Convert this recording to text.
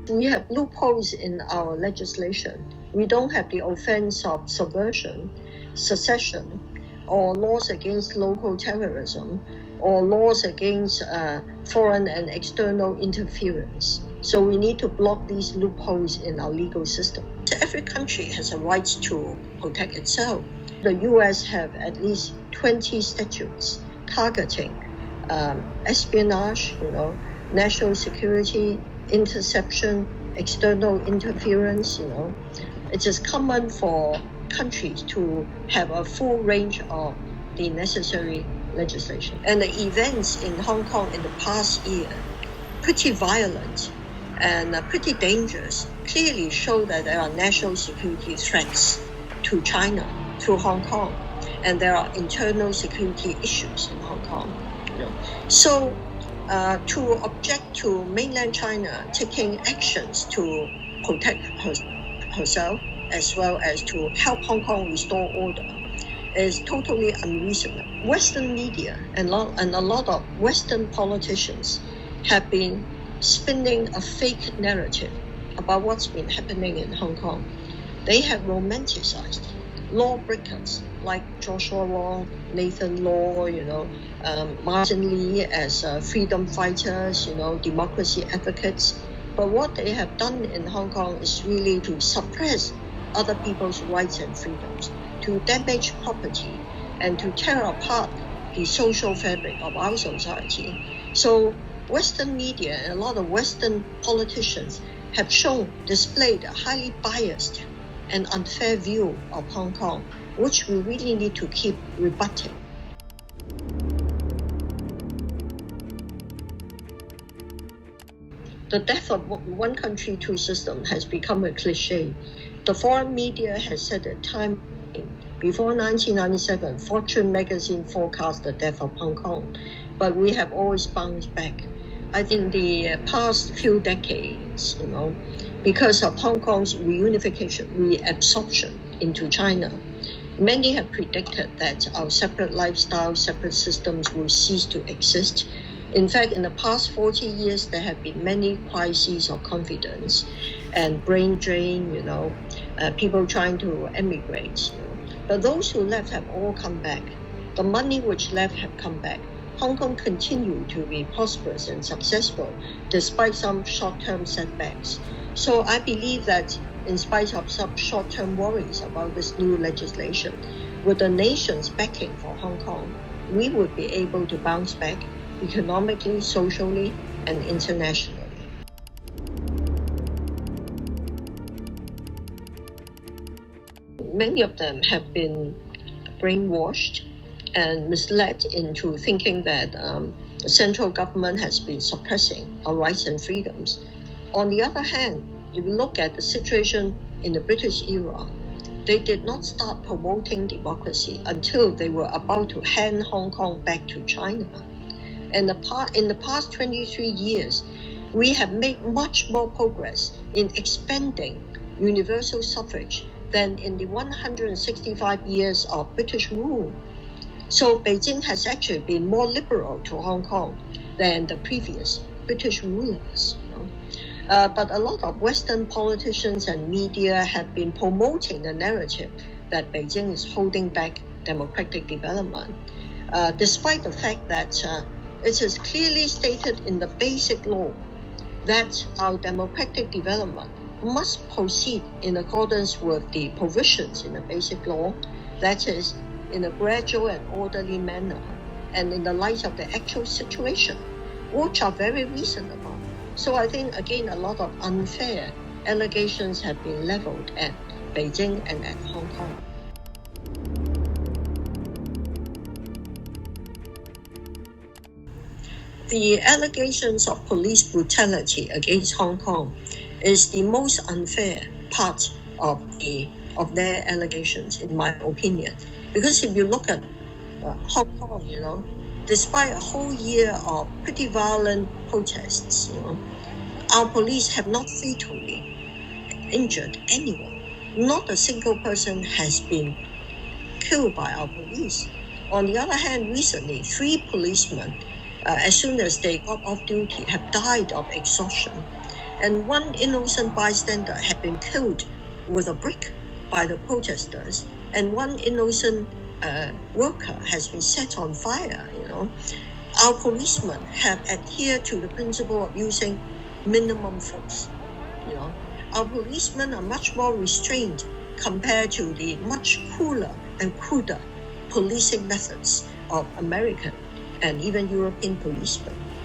We have loopholes in our legislation. We don't have the offense of subversion, secession, or laws against local terrorism, or laws against foreign and external interference. So we need to block these loopholes in our legal system. Every country has a right to protect itself. The US have at least 20 statutes targeting espionage, national security, interception, external interference. It is common for countries to have a full range of the necessary legislation. And the events in Hong Kong in the past year, pretty violent and pretty dangerous, clearly show that there are national security threats to China through Hong Kong, and there are internal security issues in Hong Kong. So to object to mainland China taking actions to protect herself as well as to help Hong Kong restore order is totally unreasonable. Western media and a lot of Western politicians have been spinning a fake narrative about what's been happening in Hong Kong. They have romanticized lawbreakers like Joshua Wong, Nathan Law, Martin Lee as freedom fighters, democracy advocates. But what they have done in Hong Kong is really to suppress other people's rights and freedoms, to damage property, and to tear apart the social fabric of our society. So Western media and a lot of Western politicians have displayed a highly biased and unfair view of Hong Kong, which we really need to keep rebutting. The death of one country, two systems has become a cliche. The foreign media has said at time before 1997, Fortune magazine forecast the death of Hong Kong, but we have always bounced back. I think the past few decades, because of Hong Kong's reunification, reabsorption into China, many have predicted that our separate lifestyles, separate systems will cease to exist. In fact, in the past 40 years, there have been many crises of confidence and brain drain, people trying to emigrate. But those who left have all come back. The money which left have come back. Hong Kong continued to be prosperous and successful despite some short-term setbacks. So I believe that in spite of some short-term worries about this new legislation, with the nation's backing for Hong Kong, we would be able to bounce back economically, socially, and internationally. Many of them have been brainwashed and misled into thinking that the central government has been suppressing our rights and freedoms. On the other hand, if you look at the situation in the British era, they did not start promoting democracy until they were about to hand Hong Kong back to China. And in the past 23 years, we have made much more progress in expanding universal suffrage than in the 165 years of British rule. So Beijing has actually been more liberal to Hong Kong than the previous British rulers. But a lot of Western politicians and media have been promoting the narrative that Beijing is holding back democratic development, despite the fact that it is clearly stated in the basic law that our democratic development must proceed in accordance with the provisions in the basic law, that is, in a gradual and orderly manner, and in the light of the actual situation, which are very reasonable. So I think, again, a lot of unfair allegations have been leveled at Beijing and at Hong Kong. The allegations of police brutality against Hong Kong is the most unfair part of their allegations, in my opinion. Because if you look at Hong Kong, despite a whole year of pretty violent protests, our police have not fatally injured anyone. Not a single person has been killed by our police. On the other hand, recently, 3 policemen, as soon as they got off duty, have died of exhaustion. and one innocent bystander had been killed with a brick by the protesters, and one innocent worker has been set on fire, our policemen have adhered to the principle of using minimum force. Our policemen are much more restrained compared to the much cooler and cruder policing methods of American and even European policemen.